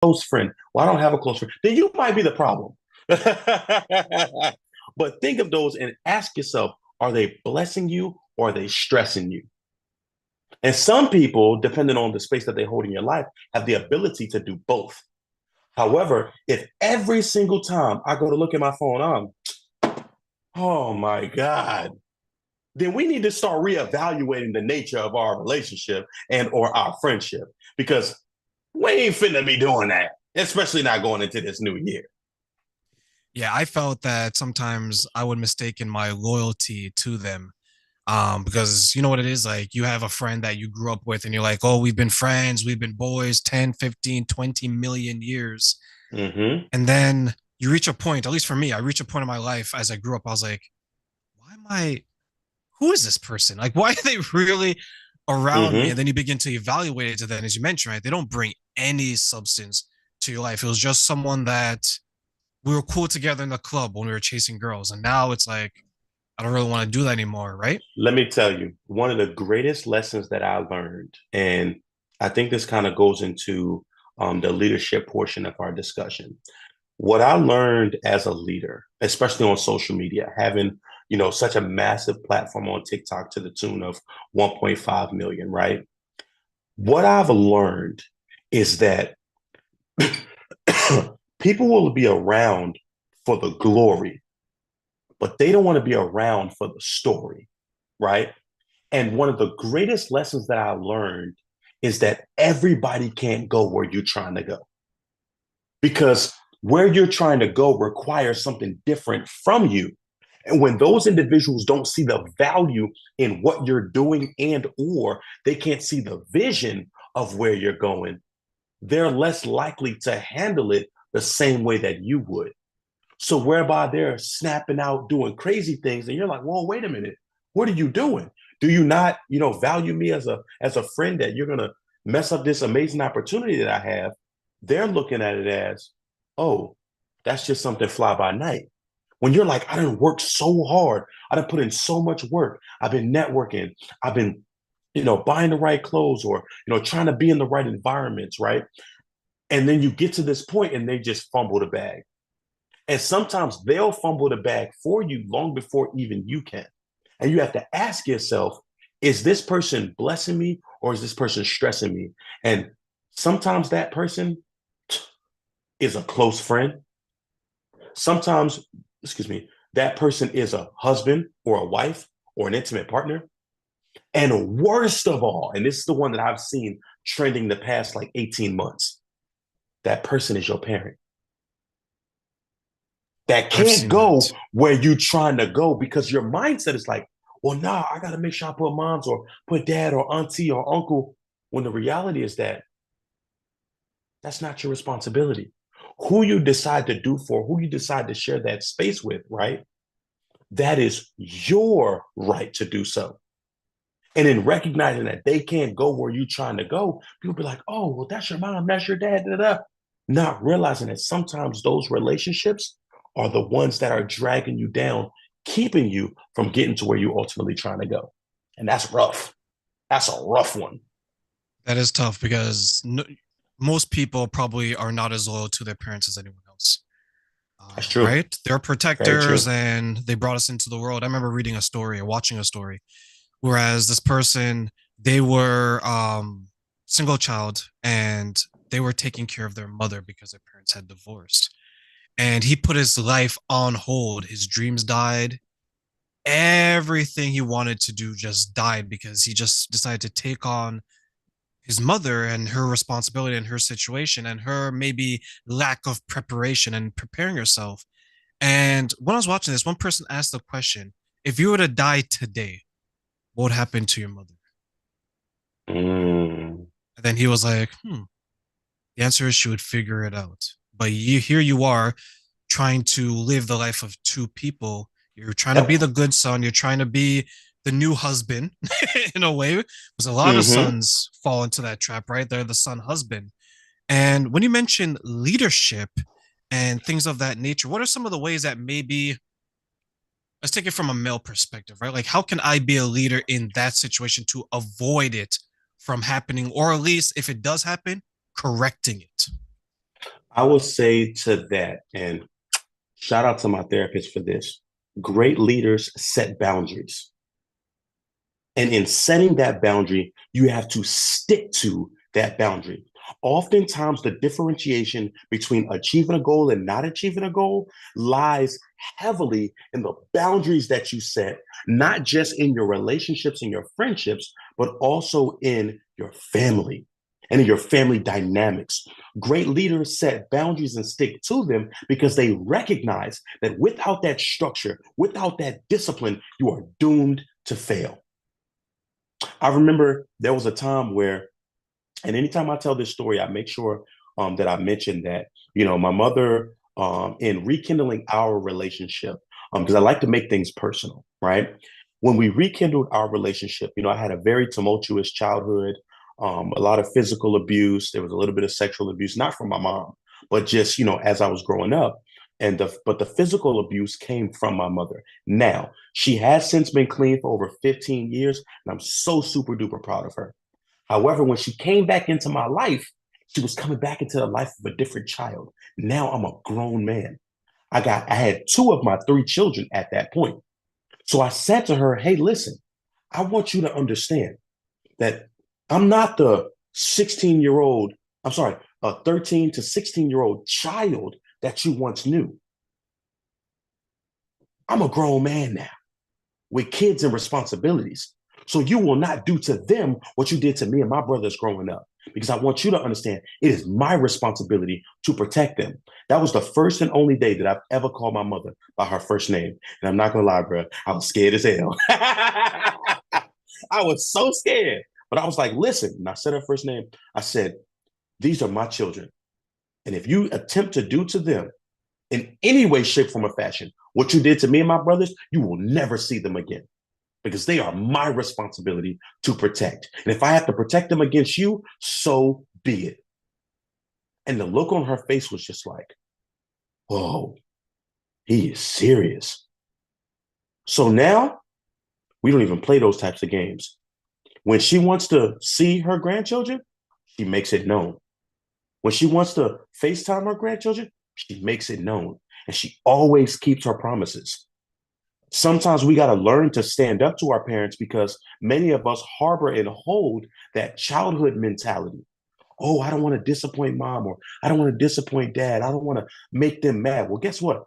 close friend. Well, I don't have a close friend. Then you might be the problem. But think of those and ask yourself, are they blessing you or are they stressing you? And some people, depending on the space that they hold in your life, have the ability to do both. However, if every single time I go to look at my phone, oh my God, then we need to start reevaluating the nature of our relationship and or our friendship because we ain't finna be doing that, especially not going into this new year. Yeah, I felt that sometimes I would mistake in my loyalty to them. Because you know what it is like you have a friend that you grew up with and you're like, oh, we've been friends, we've been boys 10, 15, 20 million years. Mm-hmm. And then you reach a point, at least for me, I reach a point in my life as I grew up, I was like, why am I, who is this person? Like, why are they really around me? And Mm-hmm. then you begin to evaluate it to then, as you mentioned, right? They don't bring any substance to your life. It was just someone that we were cool together in the club when we were chasing girls. And now it's like, I don't really want to do that anymore, right? Let me tell you, one of the greatest lessons that I learned, and I think this kind of goes into the leadership portion of our discussion. What I learned as a leader, especially on social media, having such a massive platform on TikTok to the tune of 1.5 million, right? What I've learned is that people will be around for the glory, but they don't want to be around for the story, right? And one of the greatest lessons that I learned is that everybody can't go where you're trying to go because where you're trying to go requires something different from you. And when those individuals don't see the value in what you're doing and or they can't see the vision of where you're going, they're less likely to handle it the same way that you would. So whereby they're snapping out doing crazy things and you're like, "Whoa, wait a minute. What are you doing? Do you not, value me as a friend that you're going to mess up this amazing opportunity that I have?" They're looking at it as, "Oh, that's just something fly by night." When you're like, "I didn't work so hard. I didn't put in so much work. I've been networking. I've been, buying the right clothes or, trying to be in the right environments, right?" And then you get to this point and they just fumble the bag. And sometimes they'll fumble the bag for you long before even you can. And you have to ask yourself, is this person blessing me or is this person stressing me? And sometimes that person is a close friend. Sometimes, excuse me, that person is a husband or a wife or an intimate partner. And worst of all, and this is the one that I've seen trending the past like 18 months, that person is your parent that I've can't seen go that. where you're trying to go because your mindset is like, well, nah, I got to make sure I put moms or put dad or auntie or uncle. When the reality is that that's not your responsibility. Who you decide to do for, who you decide to share that space with, right? That is your right to do so. And in recognizing that they can't go where you're trying to go, people be like, oh, well, that's your mom, that's your dad, da, da, da. Not realizing that sometimes those relationships are the ones that are dragging you down, keeping you from getting to where you're ultimately trying to go. And that's rough. That's a rough one. That is tough because no, most people probably are not as loyal to their parents as anyone else. That's true. Right? They're Very protectors true. and they brought us into the world. I remember reading a story or watching a story, whereas this person, they were single child and they were taking care of their mother because their parents had divorced. And he put his life on hold. His dreams died. Everything he wanted to do just died because he just decided to take on his mother and her responsibility and her situation and her maybe lack of preparation and preparing herself. And when I was watching this, one person asked the question, if you were to die today, what would happen to your mother? Mm. And then he was like, the answer is she would figure it out. But here you are trying to live the life of two people. You're trying to be Yep. the good son. You're trying to be the new husband in a way, because a lot of Mm-hmm. sons fall into that trap, right? They're the son husband. And when you mention leadership and things of that nature, what are some of the ways that maybe, let's take it from a male perspective, right? Like, how can I be a leader in that situation to avoid it from happening, or at least if it does happen, correcting it? I will say to that, and shout out to my therapist for this. Great leaders set boundaries. And in setting that boundary, you have to stick to that boundary. Oftentimes, the differentiation between achieving a goal and not achieving a goal lies heavily in the boundaries that you set, not just in your relationships and your friendships, but also in your family and in your family dynamics. Great leaders set boundaries and stick to them because they recognize that without that structure, without that discipline, you are doomed to fail. I remember there was a time where, and anytime I tell this story, I make sure that I mention that, my mother, in rekindling our relationship, because I like to make things personal, right? When we rekindled our relationship, I had a very tumultuous childhood, a lot of physical abuse. There was a little bit of sexual abuse, not from my mom, but just, as I was growing up. But the physical abuse came from my mother. Now, she has since been clean for over 15 years, and I'm so super duper proud of her. However, when she came back into my life, she was coming back into the life of a different child. Now I'm a grown man. I had two of my three children at that point. So I said to her, hey, listen, I want you to understand that I'm not the 16-year-old, I'm sorry, a 13 to 16-year-old child that you once knew. I'm a grown man now with kids and responsibilities. So you will not do to them what you did to me and my brothers growing up. Because I want you to understand it is my responsibility to protect them. That was the first and only day that I've ever called my mother by her first name. And I'm not gonna lie, bro, I was scared as hell. I was so scared. But I was like, listen, and I said her first name. I said, these are my children. And if you attempt to do to them in any way, shape, form, or fashion what you did to me and my brothers, you will never see them again because they are my responsibility to protect. And if I have to protect them against you, so be it. And the look on her face was just like, whoa, he is serious. So now we don't even play those types of games. When she wants to see her grandchildren, she makes it known. When she wants to FaceTime her grandchildren, she makes it known. And she always keeps her promises. Sometimes we got to learn to stand up to our parents because many of us harbor and hold that childhood mentality. Oh, I don't want to disappoint mom, or I don't want to disappoint dad. I don't want to make them mad. Well, guess what?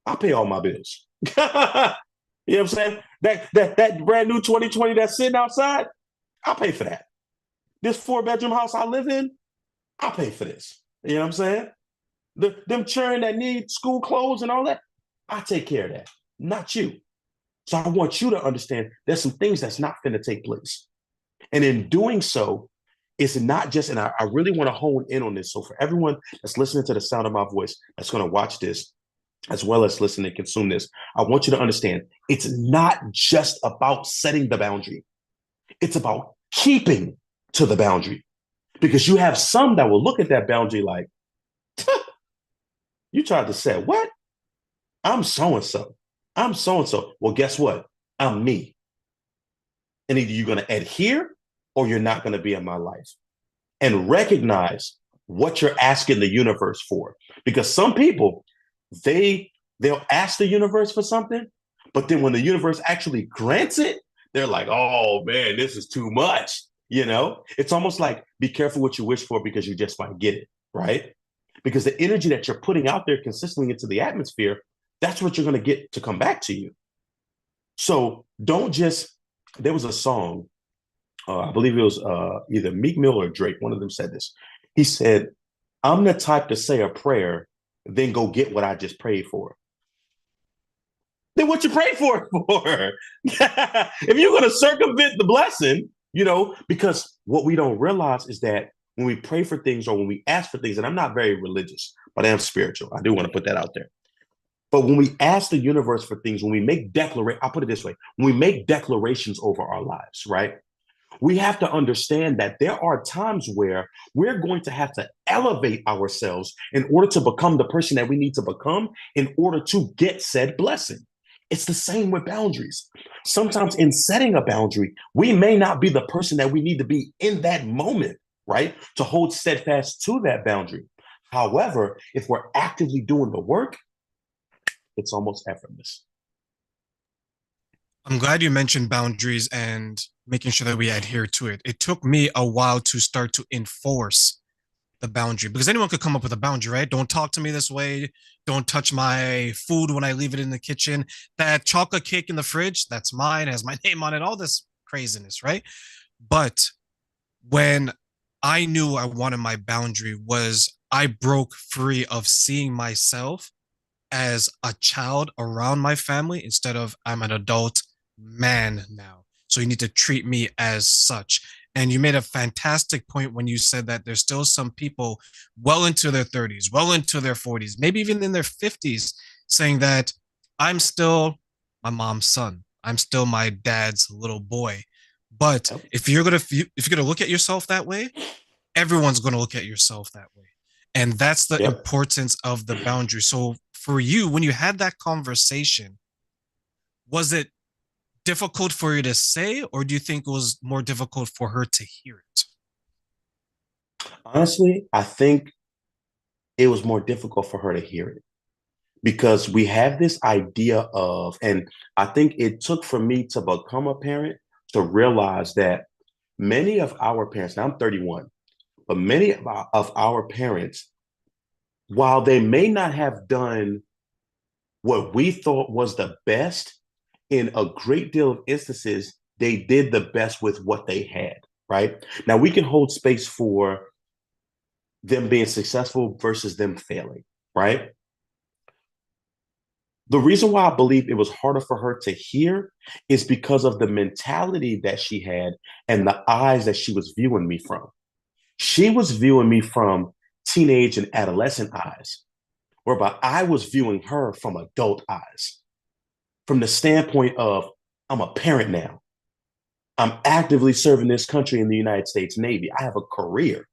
I pay all my bills. You know what I'm saying? That brand new 2020 that's sitting outside, I'll pay for that. This 4-bedroom house I live in, I'll pay for this. You know what I'm saying? Them children that need school clothes and all that, I take care of that, not you. So I want you to understand there's some things that's not going to take place. And in doing so, it's not just, and I really want to hone in on this. So for everyone that's listening to the sound of my voice, that's going to watch this, as well as listen and consume this, I want you to understand it's not just about setting the boundary. It's about keeping to the boundary. Because you have some that will look at that boundary like, you tried to say, what? I'm so and so. I'm so and so. Well, guess what? I'm me. And either you're going to adhere or you're not going to be in my life. And recognize what you're asking the universe for. Because some people, they'll ask the universe for something, but then when the universe actually grants it, they're like, oh man, this is too much. It's almost like be careful what you wish for because you just might get it, right? Because the energy that you're putting out there consistently into the atmosphere, that's what you're going to get to come back to you. So don't just, there was a song, I believe it was either Meek Mill or Drake, one of them said this. He said, I'm the type to say a prayer, then go get what I just prayed for. Then what you pray for it for? If you're going to circumvent the blessing, because what we don't realize is that when we pray for things or when we ask for things, and I'm not very religious, but I am spiritual. I do want to put that out there. But when we ask the universe for things, when we make I'll put it this way, when we make declarations over our lives, right? We have to understand that there are times where we're going to have to elevate ourselves in order to become the person that we need to become in order to get said blessing. It's the same with boundaries. Sometimes in setting a boundary, we may not be the person that we need to be in that moment, right? To hold steadfast to that boundary. However, if we're actively doing the work, it's almost effortless. I'm glad you mentioned boundaries and making sure that we adhere to it. It took me a while to start to enforce the boundary because anyone could come up with a boundary, right? Don't talk to me this way. Don't touch my food when I leave it in the kitchen. That chocolate cake in the fridge, that's mine, has my name on it, all this craziness, right? But when I knew I wanted my boundary was I broke free of seeing myself as a child around my family instead of I'm an adult man now. So you need to treat me as such. And you made a fantastic point when you said that there's still some people well into their 30s, well into their 40s, maybe even in their 50s, saying that I'm still my mom's son. I'm still my dad's little boy. But Yep. if you're gonna look at yourself that way, everyone's gonna look at yourself that way. And that's the Yep. importance of the boundary. So for you, when you had that conversation, was it difficult for you to say, or do you think it was more difficult for her to hear it? Honestly, I think it was more difficult for her to hear it because we have this idea of, and I think it took for me to become a parent to realize that many of our parents, now I'm 31, but many of our parents, while they may not have done what we thought was the best, in a great deal of instances, they did the best with what they had, right? Now we can hold space for them being successful versus them failing, right? The reason why I believe it was harder for her to hear is because of the mentality that she had and the eyes that she was viewing me from. She was viewing me from teenage and adolescent eyes, whereby I was viewing her from adult eyes, from the standpoint of I'm a parent now. I'm actively serving this country in the United States Navy. I have a career.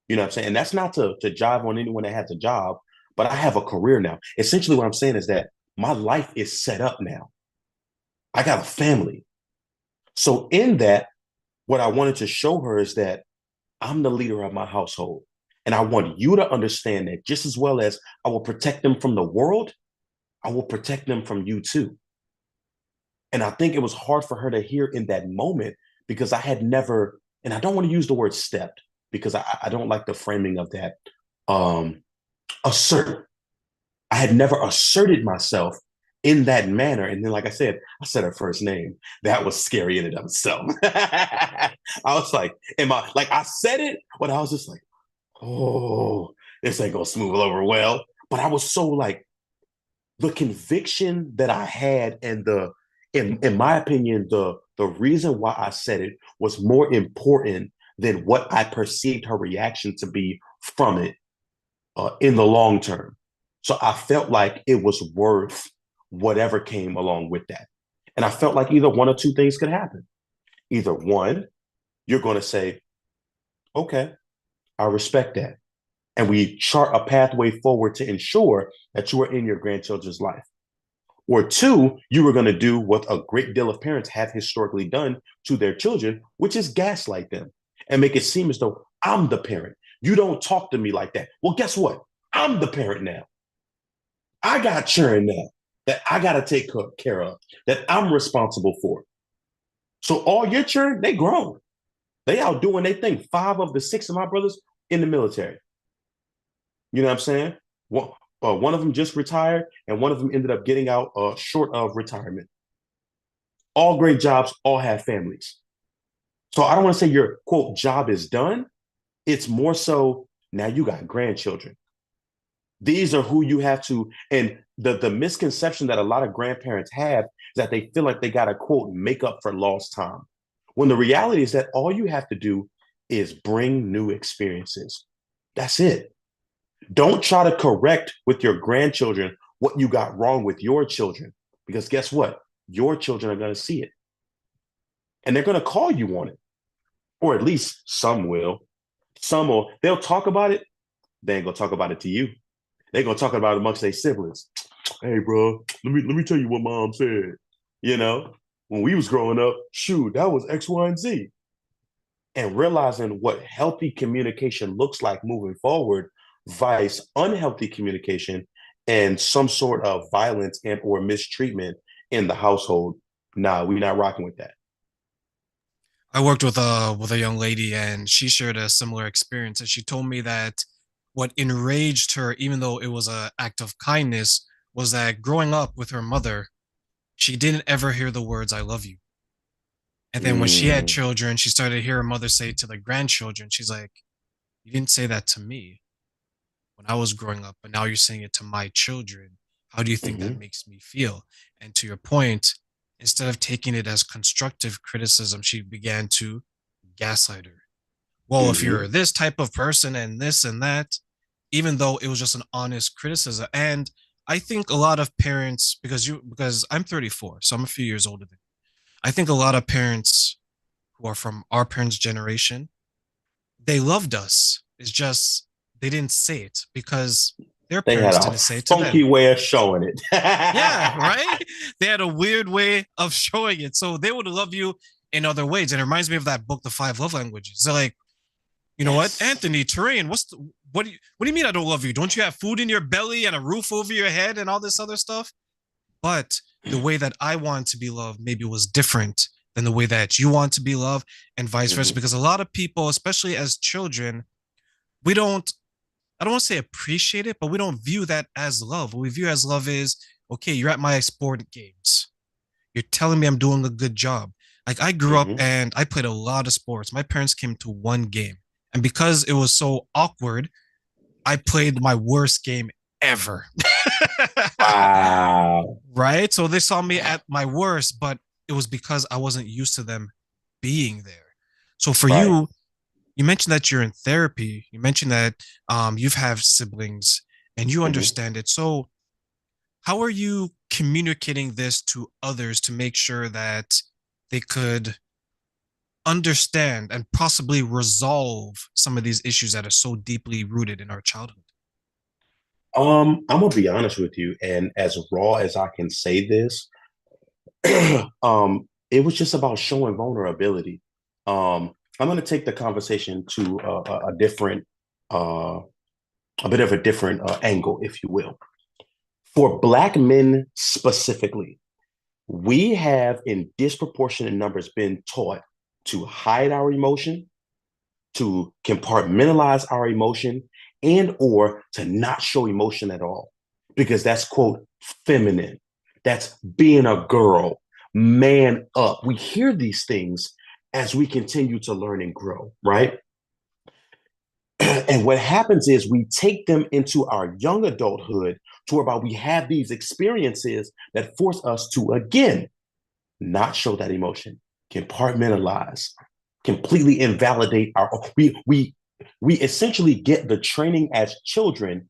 You know what I'm saying? And that's not to jive on anyone that has a job, but I have a career now. Essentially, what I'm saying is that my life is set up now. I got a family. So, in that, what I wanted to show her is that I'm the leader of my household. And I want you to understand that just as well as I will protect them from the world, I will protect them from you too. And I think it was hard for her to hear in that moment because I had never, and I don't want to use the word stepped because I don't like the framing of that. Um, assert. I had never asserted myself in that manner. And then, like I said her first name. That was scary in and of itself. I was like, am I like I said it, but I was just like, oh, this ain't gonna smooth over well. But I was so like the conviction that I had and the in my opinion, the reason why I said it was more important than what I perceived her reaction to be from it in the long term. So I felt like it was worth whatever came along with that. And I felt like either one or two things could happen. Either one, you're going to say, okay, I respect that. And we chart a pathway forward to ensure that you are in your grandchildren's life. Or two, you were going to do what a great deal of parents have historically done to their children, which is gaslight them and make it seem as though I'm the parent. You don't talk to me like that. Well, guess what? I'm the parent now. I got children now that I got to take care of, that I'm responsible for. So all your children, they grown. They out doing their thing. Five of the six of my brothers in the military. You know what I'm saying? One of them just retired, and one of them ended up getting out short of retirement. All great jobs, all have families. So I don't want to say your quote job is done. It's more so now you got grandchildren. These are who you have to, and the misconception that a lot of grandparents have is that they feel like they got to quote make up for lost time. When the reality is that all you have to do is bring new experiences. That's it. Don't try to correct with your grandchildren what you got wrong with your children, because guess what? Your children are going to see it and they're going to call you on it, or at least some will. Some will, they'll talk about it. They ain't going to talk about it to you. They're going to talk about it amongst their siblings. Hey, bro, let me tell you what mom said. You know, when we was growing up, shoot, that was X, Y, and Z. And realizing what healthy communication looks like moving forward vice, unhealthy communication, and some sort of violence and or mistreatment in the household. Nah, we're not rocking with that. I worked with a young lady and she shared a similar experience and she told me that what enraged her, even though it was an act of kindness, was that growing up with her mother, she didn't ever hear the words "I love you." And then when she had Mm, children, she started to hear her mother say to the grandchildren, she's like, "You didn't say that to me when I was growing up, but now you're saying it to my children. How do you think that hmm makes me feel?" And to your point, instead of taking it as constructive criticism, she began to gaslight her. Well, if you're hmm this type of person and this and that, even though it was just an honest criticism. And I think a lot of parents, because I'm 34, so I'm a few years older than you, I think a lot of parents who are from our parents' generation, they loved us. It's just they didn't say it because their They had parents a didn't say it to funky them. way of showing it. Yeah, right? They had a weird way of showing it. So they would love you in other ways. And it reminds me of that book, The Five Love Languages. They're like, you know what, Yes. Anthony Terrain, what do you mean I don't love you? Don't you have food in your belly and a roof over your head and all this other stuff? But the way that I want to be loved maybe was different than the way that you want to be loved, and vice versa. hmm Because a lot of people, especially as children, we don't, I don't want to say appreciate it, but we don't view that as love. What we view as love is, okay, you're at my sport games. You're telling me I'm doing a good job. Like I grew up hmm and I played a lot of sports. My parents came to one game. And because it was so awkward, I played my worst game ever. Wow. Right? So they saw me at my worst, but it was because I wasn't used to them being there. So for Right. you, you mentioned that you're in therapy. You mentioned that you've have siblings and you hmm understand it. So how are you communicating this to others to make sure that they could understand and possibly resolve some of these issues that are so deeply rooted in our childhood? I'm gonna be honest with you, and as raw as I can say this, it was just about showing vulnerability. I'm gonna take the conversation to a different, uh, a bit of a different angle, if you will. For Black men specifically, we have in disproportionate numbers been taught to hide our emotion, to compartmentalize our emotion, and or to not show emotion at all, because that's quote feminine, that's being a girl, man up. We hear these things as we continue to learn and grow, right? And what happens is we take them into our young adulthood to whereby we have these experiences that force us to again not show that emotion, compartmentalize, completely invalidate our we essentially get the training as children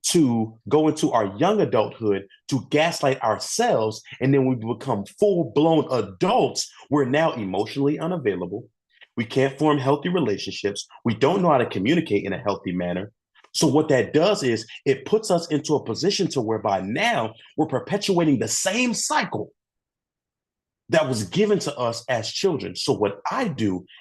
to go into our young adulthood to gaslight ourselves, and then we become full-blown adults. We're now emotionally unavailable. We can't form healthy relationships. We don't know how to communicate in a healthy manner. So what that does is it puts us into a position to whereby now we're perpetuating the same cycle that was given to us as children. So what I do